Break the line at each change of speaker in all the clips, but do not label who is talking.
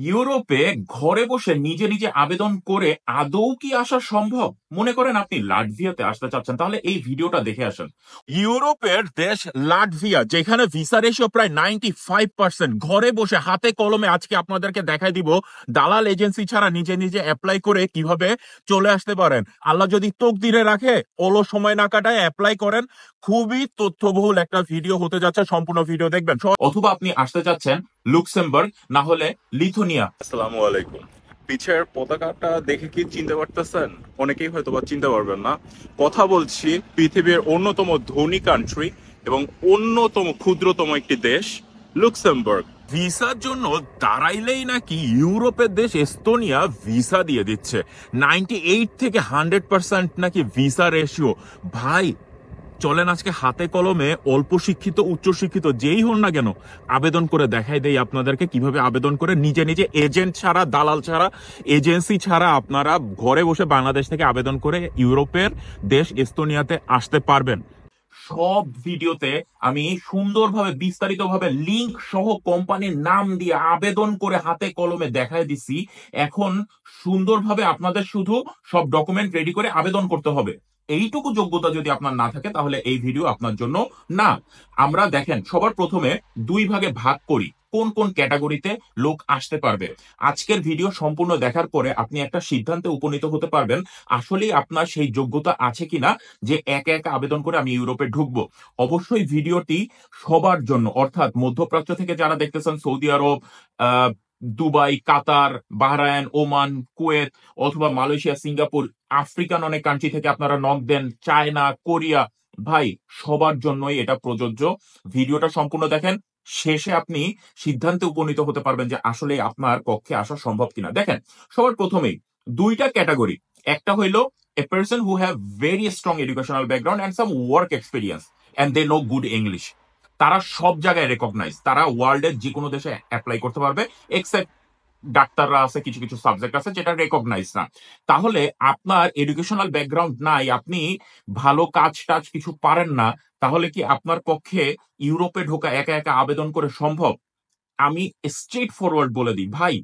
ইউরোপে ঘরে বসে নিজে নিজে আবেদন করে আদৌ কি আসা সম্ভব? মনে করেন আপনি লাটভিয়াতে আসতে চাচ্ছেন, তাহলে এই ভিডিওটা দেখে আসেন। ইউরোপের দেশ লাটভিয়া, যেখানে ভিসা রেশিও প্রায় 95%, ঘরে বসে হাতে কলমে আজকে আপনাদেরকে দেখাই দিব দালাল এজেন্সি ছাড়া নিজে নিজে অ্যাপ্লাই করে কিভাবে চলে আসতে পারেন। আল্লাহ যদি তকদিরে রাখে, অলস সময় না কাটায় অ্যাপ্লাই করেন। খুবই তথ্যবহুল একটা ভিডিও হতে যাচ্ছে, সম্পূর্ণ ভিডিও দেখবেন। অথবা আপনি আসতে চাচ্ছেন লুক্সেমবার্গ, না হলে লিথুনিয়া।
আসসালামু আলাইকুম। পিছের পতাকাটা দেখে কি চিনতে পারতেছেন? অনেকেই হয়তো বা চিনতে পারবেন না। কথা বলছি পৃথিবীর অন্যতম ধনী কান্ট্রি এবং অন্যতম ক্ষুদ্রতম একটি দেশ, লুক্সেমবার্গ।
ভিসার জন্য দাঁড়াইলেই নাকি ইউরোপের দেশ এস্তোনিয়া ভিসা দিয়ে দিচ্ছে। 98 থেকে 100% নাকি ভিসা রেশিও। ভাই, চলেন আজকে হাতে কলমে অল্প শিক্ষিত উচ্চ শিক্ষিত যেই হন না কেন আবেদন করে দেখাই দেই আপনাদেরকে কিভাবে আবেদন করে নিজে নিজে, এজেন্ট ছাড়া, দালাল ছাড়া, এজেন্সি ছাড়া আপনারা ঘরে বসে বাংলাদেশ থেকে আবেদন করে ইউরোপের দেশ এস্তোনিয়াতে আসতে পারবেন। সব ভিডিওতে আমি সুন্দরভাবে বিস্তারিতভাবে লিংক সহ কোম্পানির নাম দিয়ে আবেদন করে হাতে কলমে দেখায় দিছি। এখন সুন্দরভাবে আপনাদের শুধু সব ডকুমেন্ট রেডি করে আবেদন করতে হবে। এইটুকু যোগ্যতা যদি আপনার না থাকে, তাহলে এই ভিডিও আপনার জন্য না। আমরা দেখেন সবার প্রথমে দুই ভাগে ভাগ করি কোন কোন ক্যাটাগরিতে লোক আসতে পারবে। আজকের ভিডিও সম্পূর্ণ দেখার পরে আপনি একটা সিদ্ধান্তে উপনীত হতে পারবেন আসলেই আপনার সেই যোগ্যতা আছে কিনা যে একা একা আবেদন করে আমি ইউরোপে ঢুকবো। অবশ্যই ভিডিওটি সবার জন্য, অর্থাৎ মধ্যপ্রাচ্য থেকে যারা দেখতেছেন, সৌদি আরব, আহ দুবাই, কাতার, বাহরাইন, ওমান, কুয়েত, অথবা মালয়েশিয়া, সিঙ্গাপুর, আফ্রিকান অনেক কান্ট্রি থেকে আপনারা নক দেন, চায়না, কোরিয়া, ভাই সবার জন্যই এটা প্রযোজ্য। ভিডিওটা সম্পূর্ণ দেখেন, শেষে আপনি সিদ্ধান্তে উপনীত হতে পারবেন যে আসলে আপনার পক্ষে আসা সম্ভব কিনা। দেখেন, সবার প্রথমেই দুইটা ক্যাটাগরি। একটা হইলো a person who have very strong educational background and some work experience and they know good English. তারা সব জায়গায় রেকগনাইজ, তারা ওয়ার্ল্ডের যে কোনো দেশে অ্যাপ্লাই করতে পারবে, এক্সেপ্ট ডাক্তাররা আছে, কিছু কিছু সাবজেক্ট আছে যেটা রেকগনাইজ না। তাহলে আপনার এডুকেশনাল ব্যাকগ্রাউন্ড নাই, আপনি ভালো কাজ টাজ কিছু পারেন না, তাহলে কি আপনার পক্ষে ইউরোপে ঢোকা একা একা আবেদন করে সম্ভব? আমি স্ট্রেট ফরওয়ার্ড বলে দিই ভাই,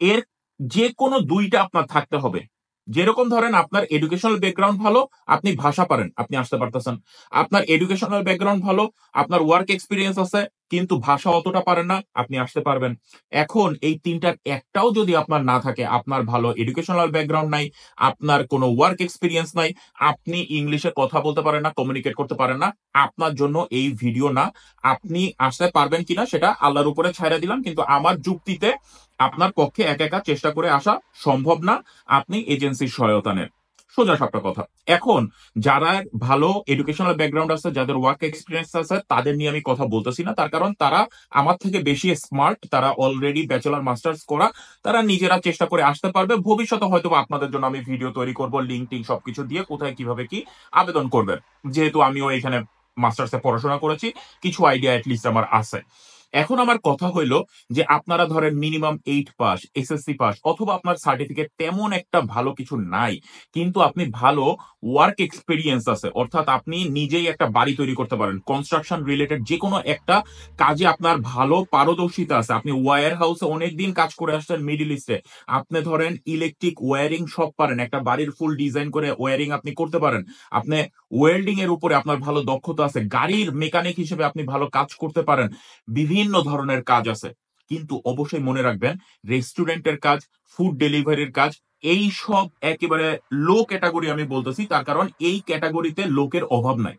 এর যে কোনো দুইটা আপনার থাকতে হবে। যেরকম ধরেন আপনার এডুকেশনাল ব্যাকগ্রাউন্ড ভালো, আপনি ভাষা পারেন, আপনি আসতে পারতেছেন। আপনার এডুকেশনাল ব্যাকগ্রাউন্ড ভালো, আপনার ওয়ার্ক এক্সপিরিয়েন্স আছে, কিন্তু ভাষা অতটা পারেন না, আপনি আসতে পারবেন। এখন এই তিনটার একটাও যদি আপনার না থাকে, আপনার ভালো এডুকেশনাল ব্যাকগ্রাউন্ড নাই, আপনার কোনো ওয়ার্ক এক্সপিরিয়েন্স নাই, আপনি ইংলিশে কথা বলতে পারেন না, কমিউনিকেট করতে পারেন না, আপনার জন্য এই ভিডিও না। আপনি আসতে পারবেন কিনা সেটা আল্লাহর উপরে ছাইড়া দিলাম, কিন্তু আমার যুক্তিতে আপনার পক্ষে একা একা চেষ্টা করে আসা সম্ভব না, আপনি এজেন্সির সহায়তা নেন। সোজা সাপটা কথা। এখন যারা ভালো এডুকেশনাল ব্যাকগ্রাউন্ড আছে, যাদের ওয়ার্ক এক্সপিরিয়েন্স আছে, তাদের নিয়ে আমি কথা বলতেছি না, তার কারণ তারা আমার থেকে বেশি স্মার্ট, তারা অলরেডি ব্যাচেলর মাস্টার্স করা, তারা নিজেরা চেষ্টা করে আসতে পারবে। ভবিষ্যতে হয়তো আপনাদের জন্য আমি ভিডিও তৈরি করব, লিঙ্ক টিঙ্ক সবকিছু দিয়ে কোথায় কিভাবে কি আবেদন করবেন। যেহেতু আমিও এখানে মাস্টার্সে পড়াশোনা করেছি, কিছু আইডিয়া অ্যাটলিস্ট আমার আছে। এখন আমার কথা হইলো যে আপনারা ধরেন মিনিমাম 8 পাস, এসএসসি পাস, অথবা আপনার সার্টিফিকেট তেমন একটা ভালো কিছু নাই, কিন্তু আপনি ভালো ওয়ার্ক এক্সপিরিয়েন্স আছে, অর্থাৎ আপনি নিজেই একটা বাড়ি তৈরি করতে পারেন, কনস্ট্রাকশন রিলেটেড যে কোনো একটা কাজে আপনার ভালো পারদর্শিতা আছে, আপনি ওয়্যার হাউসে অনেকদিন কাজ করে আসছেন মিডল ইস্টে, আপনি ধরেন ইলেকট্রিক ওয়্যারিং সব পারেন, একটা বাড়ির ফুল ডিজাইন করে ওয়্যারিং আপনি করতে পারেন, আপনি ওয়েল্ডিং এর উপরে আপনার ভালো দক্ষতা আছে, গাড়ির মেকানিক হিসেবে আপনি ভালো কাজ করতে পারেন, বিভিন্ন ধরনের কাজ আছে। কিন্তু অবশ্যই মনে রাখবেন, রেস্টুরেন্টের কাজ, ফুড ডেলিভারির কাজ, এই সব একেবারে লো ক্যাটাগরি আমি বলতেছি, তার কারণ এই ক্যাটাগরিতে লোকের অভাব নাই,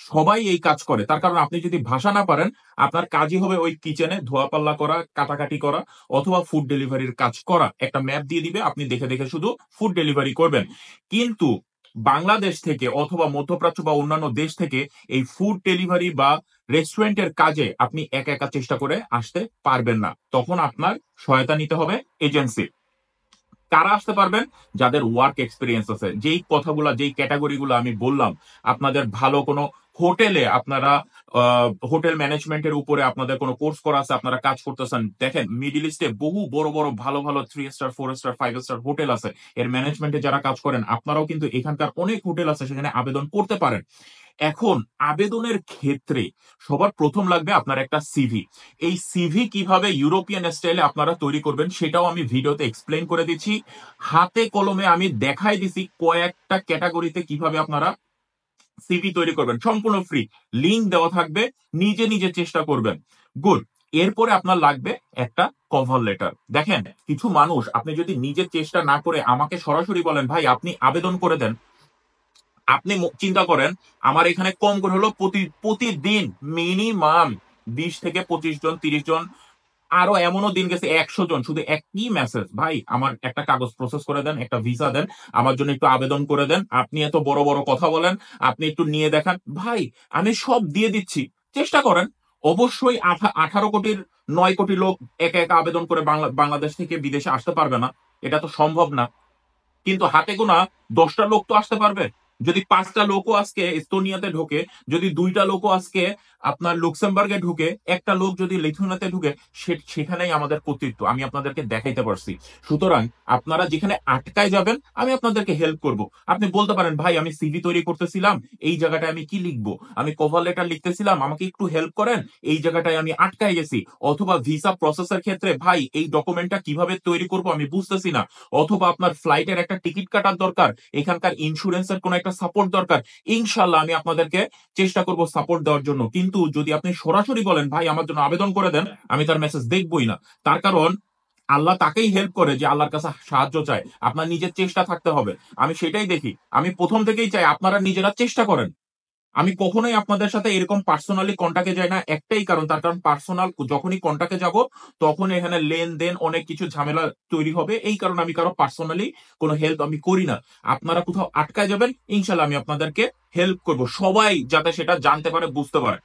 সবাই এই কাজ করে। তার কারণ আপনি যদি ভাষা না পারেন, আপনার কাজই হবে ওই কিচেনে ধোয়া পাল্লা করা, কাটাকাটি করা, অথবা ফুড ডেলিভারির কাজ করা। একটা ম্যাপ দিয়ে দিবে, আপনি দেখে দেখে শুধু ফুড ডেলিভারি করবেন। কিন্তু বাংলাদেশ থেকে অথবা মধ্যপ্রাচ্য বা অন্যান্য দেশ থেকে এই ফুড ডেলিভারি বা রেস্টুরেন্টের কাজে আপনি একা একা চেষ্টা করে আসতে পারবেন না, তখন আপনার সহায়তা নিতে হবে এজেন্সি। কারা আসতে পারবেন? যাদের ওয়ার্ক এক্সপিরিয়েন্স আছে, যেই কথাগুলো, যেই ক্যাটাগরিগুলো আমি বললাম, আপনাদের ভালো কোনো হোটেলে আপনারা হোটেল ম্যানেজমেন্টের উপরে আপনাদের কোনো কোর্স করা আছে, আপনারা কাজ করতেছেন। দেখেন মিডিল ইস্টে বহু বড় বড় ভালো ভালো 3 স্টার, 4 স্টার, 5 স্টার হোটেল আছে, এর ম্যানেজমেন্টে যারা কাজ করেন, আপনারাও কিন্তু এখানকার অনেক হোটেল আছে, সেখানে আবেদন করতে পারেন। এখন আবেদনের ক্ষেত্রে সবার প্রথম লাগবে আপনার একটা সিভি। এই সিভি কিভাবে ইউরোপিয়ান স্টাইলে আপনারা তৈরি করবেন সেটাও আমি ভিডিওতে এক্সপ্লেন করে দিচ্ছি। হাতে কলমে আমি দেখাই দিছি কয়েকটা ক্যাটাগরিতে কিভাবে আপনারা সিভি তৈরি করবেন, সম্পূর্ণ ফ্রি। লিংক দেওয়া থাকবে, নিজে নিজে চেষ্টা করবেন। গুড। এরপরে আপনার লাগবে একটা কভার লেটার। দেখেন, কিছু মানুষ আপনি যদি নিজে চেষ্টা না করে আমাকে সরাসরি বলেন ভাই আপনি আবেদন করে দেন, আপনি চিন্তা করেন আমার এখানে কম করে হলো প্রতিদিন মিনিমাম 20 থেকে 25 জন 30 জন, আরো এমনও দিন গেছে 100 জন শুধু একই মেসেজ, ভাই আমার একটা কাগজ প্রসেস করে দেন, একটা ভিসা দেন, আমার জন্য একটু আবেদন করে দেন, আপনি এত বড় বড় কথা বলেন, আপনি একটু নিয়ে দেখান। ভাই আমি সব দিয়ে দিচ্ছি, চেষ্টা করেন। অবশ্যই 18 কোটির 9 কোটি লোক একা একা আবেদন করে বাংলাদেশ থেকে বিদেশে আসতে পারবে না, এটা তো সম্ভব না। কিন্তু হাতে গোনা 10টা লোক তো আসতে পারবে। যদি 5টা লোকও আজকে এস্তোনিয়াতে ঢোকে, যদি 2টা লোকও আজকে আপনার লুক্সেমবার্গে ঢুকে, একটা লোক যদি লিথুয়ানিয়াতে ঢুকে, সেখানেই আমাদের কর্তৃত্ব আমি আপনাদেরকে দেখাইতে পারছি। সুতরাং আপনারা যেখানে আটকায় যাবেন আমি আপনাদেরকে হেল্প করব। আপনি বলতে পারেন ভাই আমি সিভি তৈরি করতেছিলাম, এই জায়গাটায় আমি কি লিখবো, আমি কভার লেটার লিখতেছিলাম, আমাকে একটু হেল্প করেন, এই জায়গাটায় আমি আটকায় গেছি। অথবা ভিসা প্রসেসের ক্ষেত্রে ভাই এই ডকুমেন্টটা কিভাবে তৈরি করব আমি বুঝতেছি না। অথবা আপনার ফ্লাইটের একটা টিকিট কাটার দরকার, এখানকার ইন্স্যুরেন্সের কোনো একটা সাপোর্ট দরকার, ইনশাল্লাহ আমি আপনাদেরকে চেষ্টা করব সাপোর্ট দেওয়ার জন্য। কিন্তু যদি আপনি সরাসরি বলেন ভাই আমার জন্য আবেদন করে দেন, আমি তার মেসেজ দেখবই না। তার কারণ আল্লাহ তাকেই হেল্প করে যে আল্লাহর কাছে সাহায্য চায়। আপনার নিজের চেষ্টা থাকতে হবে, আমি সেটাই দেখি। আমি প্রথম থেকেই চাই আপনারা নিজেরা চেষ্টা করেন। আমি কখনোই আপনাদের সাথে এরকম পার্সোনালি কন্টাক্টে যাই না, একটাই কারণ, তার কারণ পার্সোনাল যখনই কন্টাক্টে যাব তখন এখানে লেনদেন অনেক কিছু ঝামেলা তৈরি হবে, এই কারণে আমি কারো পার্সোনালি কোনো হেল্প আমি করি না। আপনারা কোথাও আটকায় যাবেন, ইনশাল্লাহ আমি আপনাদেরকে হেল্প করব, সবাই যাতে সেটা জানতে পারে, বুঝতে পারে।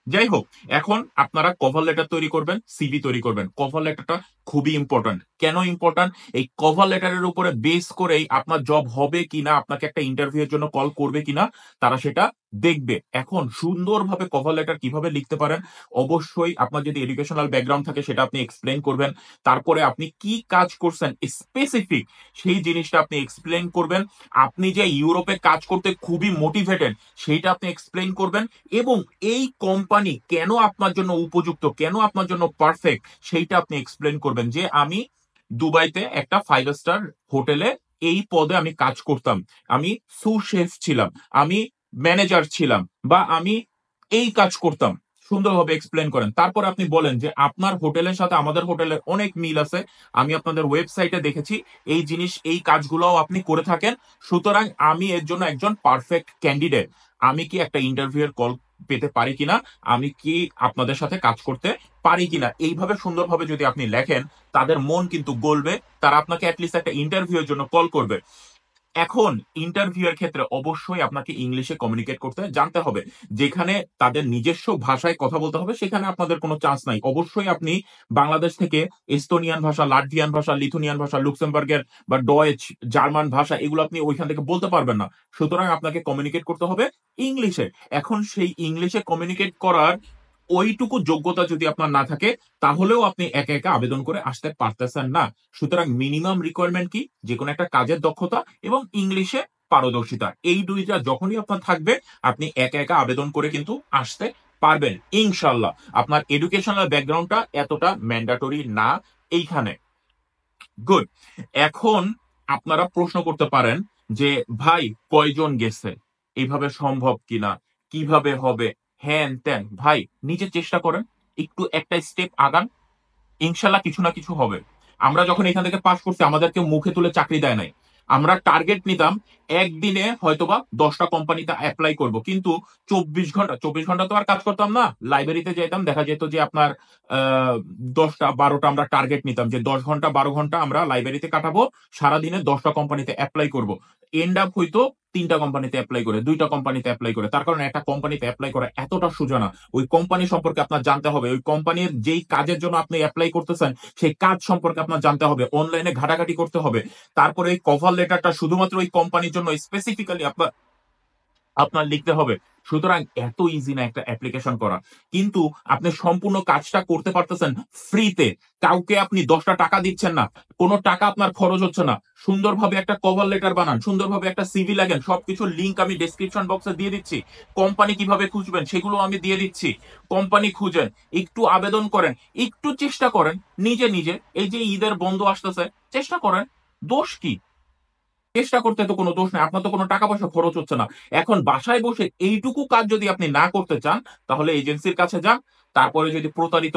যাই হোক, এখন আপনারা কভার লেটার তৈরি করবেন, সিভি তৈরি করবেন। কভার লেটারটা খুবই ইম্পর্ট্যান্ট। কেন ইম্পর্ট্যান্ট? এই কভার লেটারের উপরে বেস করেই আপনার জব হবে কিনা, আপনাকে একটা ইন্টারভিউ এর জন্য কল করবে কিনা তারা সেটা দেখবে। এখন সুন্দরভাবে কভার লেটার কিভাবে লিখতে পারেন, অবশ্যই আপনার যদি এডুকেশনাল ব্যাকগ্রাউন্ড থাকে সেটা আপনি এক্সপ্লেন করবেন। তারপরে আপনি কি কাজ করছেন স্পেসিফিক সেই জিনিসটা আপনি এক্সপ্লেন করবেন। আপনি যে ইউরোপে কাজ করতে খুবই মোটিভেটেড সেইটা আপনি এক্সপ্লেন করবেন। এবং এই কোম্পানি কেন আপনার জন্য উপযুক্ত, কেন আপনার জন্য পারফেক্ট সেইটা আপনি এক্সপ্লেন করবেন। যে আমি দুবাইতে একটা 5 স্টার হোটেলে এই পদে আমি কাজ করতাম, আমি সু শেফ ছিলাম, আমি ম্যানেজার ছিলাম, বা আমি এই কাজ করতাম। সুন্দরভাবে এক্সপ্লেন করেন। তারপর আপনি বলেন যে আপনার হোটেলের সাথে আমাদের হোটেলের অনেক মিল আছে, আমি আপনাদের ওয়েবসাইটে দেখেছি এই জিনিস এই কাজগুলোও আপনি করে থাকেন। সুতরাং আমি এর জন্য একজন পারফেক্ট ক্যান্ডিডেট। আমি কি একটা ইন্টারভিউ এর কল পেতে পারি কিনা, আমি কি আপনাদের সাথে কাজ করতে পারি কিনা, এইভাবে সুন্দরভাবে যদি আপনি লেখেন তাদের মন কিন্তু গলবে, তারা আপনাকে অ্যাটলিস্ট একটা ইন্টারভিউ এর জন্য কল করবে। এখন ইন্টারভিউ এর ক্ষেত্রে অবশ্যই আপনাকে ইংলিশে কমিউনিকেট করতে জানতে হবে। যেখানে তাদের নিজস্ব ভাষায় কথা বলতে হবে সেখানে আপনাদের কোনো চান্স নাই। অবশ্যই আপনি বাংলাদেশ থেকে এস্তোনিয়ান ভাষা, লাটভিয়ান ভাষা, লিথুনিয়ান ভাষা, লুক্সেমবার্গের বা ডয়েচ, জার্মান ভাষা এগুলো আপনি ওইখান থেকে বলতে পারবেন না। সুতরাং আপনাকে কমিউনিকেট করতে হবে ইংলিশে। এখন সেই ইংলিশে কমিউনিকেট করার ওইটুকু যোগ্যতা যদি আপনার না থাকে তাহলেও আপনি একা একা আবেদন করে আসতে পারতেছেন না। সুতরাং মিনিমাম রিকোয়ারমেন্ট কি, যে কোনো একটা কাজের দক্ষতা এবং ইংলিশে পারদর্শিতা, এই দুইটা যখনই আপনার থাকবে আপনি একা একা আবেদন করে কিন্তু আসতে পারবেন ইনশাল্লাহ। আপনার এডুকেশনাল ব্যাকগ্রাউন্ডটা এতটা ম্যান্ডেটরি না এইখানে। গুড। এখন আপনারা প্রশ্ন করতে পারেন যে ভাই কয়জন গেছে, এইভাবে সম্ভব কিনা, কিভাবে হবে, হ্যান ত্যান। ভাই নিজে চেষ্টা করেন, একটু একটা স্টেপ আগান, ইনশাল্লাহ কিছু না কিছু হবে। আমরা যখন এখান থেকে পাস করছি আমাদেরকে মুখে তুলে চাকরি দেয় নাই। আমরা টার্গেট নিতাম একদিনে হয়তোবা 10টা কোম্পানিতে অ্যাপ্লাই করব, কিন্তু 24 ঘন্টা তো আর কাজ করতাম না। লাইব্রেরিতে যেতাম, দেখা যেত যে আপনার 10টা 12টা আমরা টার্গেট নিতাম যে 10 ঘন্টা 12 ঘন্টা আমরা লাইব্রেরিতে কাটাবো, সারাদিনে 10টা কোম্পানিতে অ্যাপ্লাই করব। এন্ড আপ হইতো 3টা কোম্পানিতে অ্যাপ্লাই করে, 2টা কোম্পানিতে অ্যাপ্লাই করে। তার কারণে একটা কোম্পানিতে অ্যাপ্লাই করা এতটা সোজা না। ওই কোম্পানি সম্পর্কে আপনার জানতে হবে, ওই কোম্পানির যেই কাজের জন্য আপনি অ্যাপ্লাই করতেছেন সেই কাজ সম্পর্কে আপনার জানতে হবে, অনলাইনে ঘাটাঘাটি করতে হবে। তারপরে এই কভার লেটারটা শুধুমাত্র ওই কোম্পানির জন্য স্পেসিফিক্যালি আপনার লিখতে হবে। সুতরাং এত ইজি না একটা অ্যাপ্লিকেশন করা। কিন্তু আপনি সম্পূর্ণ কাজটা করতে পারতেছেন ফ্রিতে। কাউকে আপনি ১০ টা টাকা দিচ্ছেন না। কোন টাকা আপনার খরচ হচ্ছে না। সুন্দরভাবে একটা কভার লেটার বানান, সুন্দরভাবে একটা সিভি লাগেন। সবকিছুর লিংক আমি ডেসক্রিপশন বক্সে দিয়ে দিচ্ছি। কোম্পানি কিভাবে খুঁজবেন সেগুলো আমি দিয়ে দিচ্ছি। কোম্পানি খুঁজেন, একটু আবেদন করেন, একটু চেষ্টা করেন নিজে, নিজে। এই যে ঈদের বন্ধ আসতেছে, চেষ্টা করেন। দোষ কি? চেষ্টা করতে তো কোনো দোষ নাই। আপনার তো কোনো টাকা পয়সা খরচ হচ্ছে না। এখন বাসায় বসে এইটুকু কাজ যদি আপনি না করতে চান, তাহলে এজেন্সির কাছে যান। তারপরে যদি প্রতারিত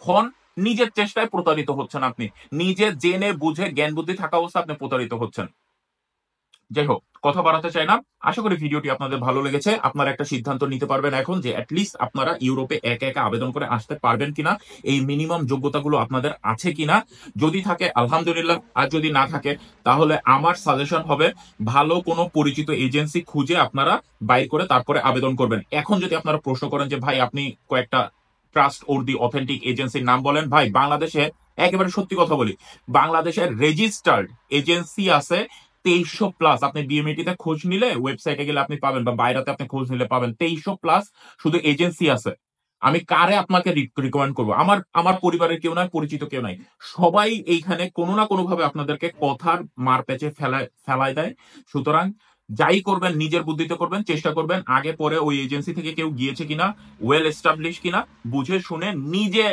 হন, নিজের চেষ্টায় প্রতারিত হচ্ছেন আপনি। নিজে জেনে বুঝে জ্ঞান বুদ্ধি থাকা অবস্থায় আপনি প্রতারিত হচ্ছেন। যাই হোক, কথা বাড়াতে চাই না। আশা করি ভিডিওটি আপনাদের ভালো লেগেছে। আপনারা একটা সিদ্ধান্ত নিতে পারবেন এখন যে এটলিস্ট আপনারা ইউরোপে একা, একা আবেদন করে আসতে পারবেন কিনা। এই মিনিমাম যোগ্যতাগুলো আপনাদের আছে কিনা। যদি থাকে আলহামদুলিল্লাহ, আর যদি না থাকে তাহলে আমার সাজেশন হবে ভালো কোনো পরিচিত এজেন্সি খুঁজে আপনারা বাইর করে তারপরে আবেদন করবেন। এখন যদি আপনারা প্রশ্ন করেন যে ভাই আপনি কয়েকটা ট্রাস্ট ওর দি অথেন্টিক এজেন্সির নাম বলেন, ভাই বাংলাদেশে একেবারে সত্যি কথা বলি, বাংলাদেশের রেজিস্টার্ড এজেন্সি আছে ২৩০০+। আপনি বিএমইটি তে খোঁজ নিলে ওয়েবসাইটে গেলে আপনি পাবেন, বা বাইরেতে আপনি খোঁজ নিলে পাবেন ২৩০০+ শুধু এজেন্সি আছে। আমি কারে আপনাকে রিকমেন্ড করবো? আমার আমার পরিবারের কেউ নাই, পরিচিত কেউ নাই। সবাই এইখানে কোনো না কোনো ভাবে আপনাদেরকে কথার মার পেঁচে ফেলায় দেয়। সুতরাং যাই করবেন নিজের বুদ্ধিতে করবেন, চেষ্টা করবেন আগে পরে ওই এজেন্সি থেকে কেউ গিয়েছে কিনা, ওয়েল এস্টাবলিশ কিনা, বুঝে শুনে নিজে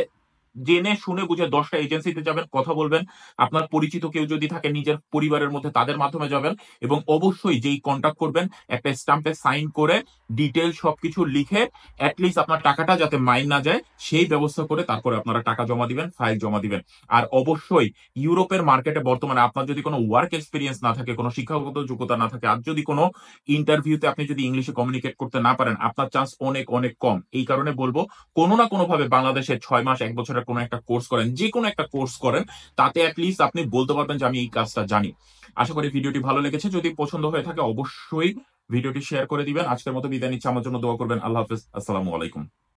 জেনে শুনে বুঝে ১০ টা এজেন্সিতে যাবেন, কথা বলবেন। আপনার পরিচিত কেউ যদি থাকে নিজের পরিবারের মধ্যে, তাদের মাধ্যমে যাবেন। এবং অবশ্যই যেই কন্টাক্ট করবেন একটা স্টাম্পে সাইন করে ডিটেইলস সবকিছু লিখে এটলিস্ট আপনার টাকাটা যাতে মাইন না যায় সেই ব্যবস্থা করে তারপরে আপনারা টাকা জমা দিবেন, ফাইল জমা দিবেন। আর অবশ্যই ইউরোপের মার্কেটে বর্তমানে আপনার যদি কোনো ওয়ার্ক এক্সপেরিয়েন্স না থাকে, কোনো শিক্ষাগত যোগ্যতা না থাকে, আর যদি কোনো ইন্টারভিউতে আপনি যদি ইংলিশে কমিউনিকেট করতে না পারেন, আপনার চান্স অনেক, অনেক কম। এই কারণে বলবো কোনো না কোনোভাবে বাংলাদেশে ৬ মাস ১ বছরের কোনো একটা কোর্স করেন, যে কোনো একটা কোর্স করেন। তাতে এটলিস্ট আপনি বলতে পারবেন যে আমি এই কাজটা জানি। আশা করি ভিডিওটি ভালো লেগেছে। যদি পছন্দ হয়ে থাকে অবশ্যই ভিডিওটি শেয়ার করে দিবেন। আজকের মতো বিদায় নিচ্ছি। আমার জন্য দোয়া করবেন। আল্লাহ হাফেজ। আসসালামু আলাইকুম।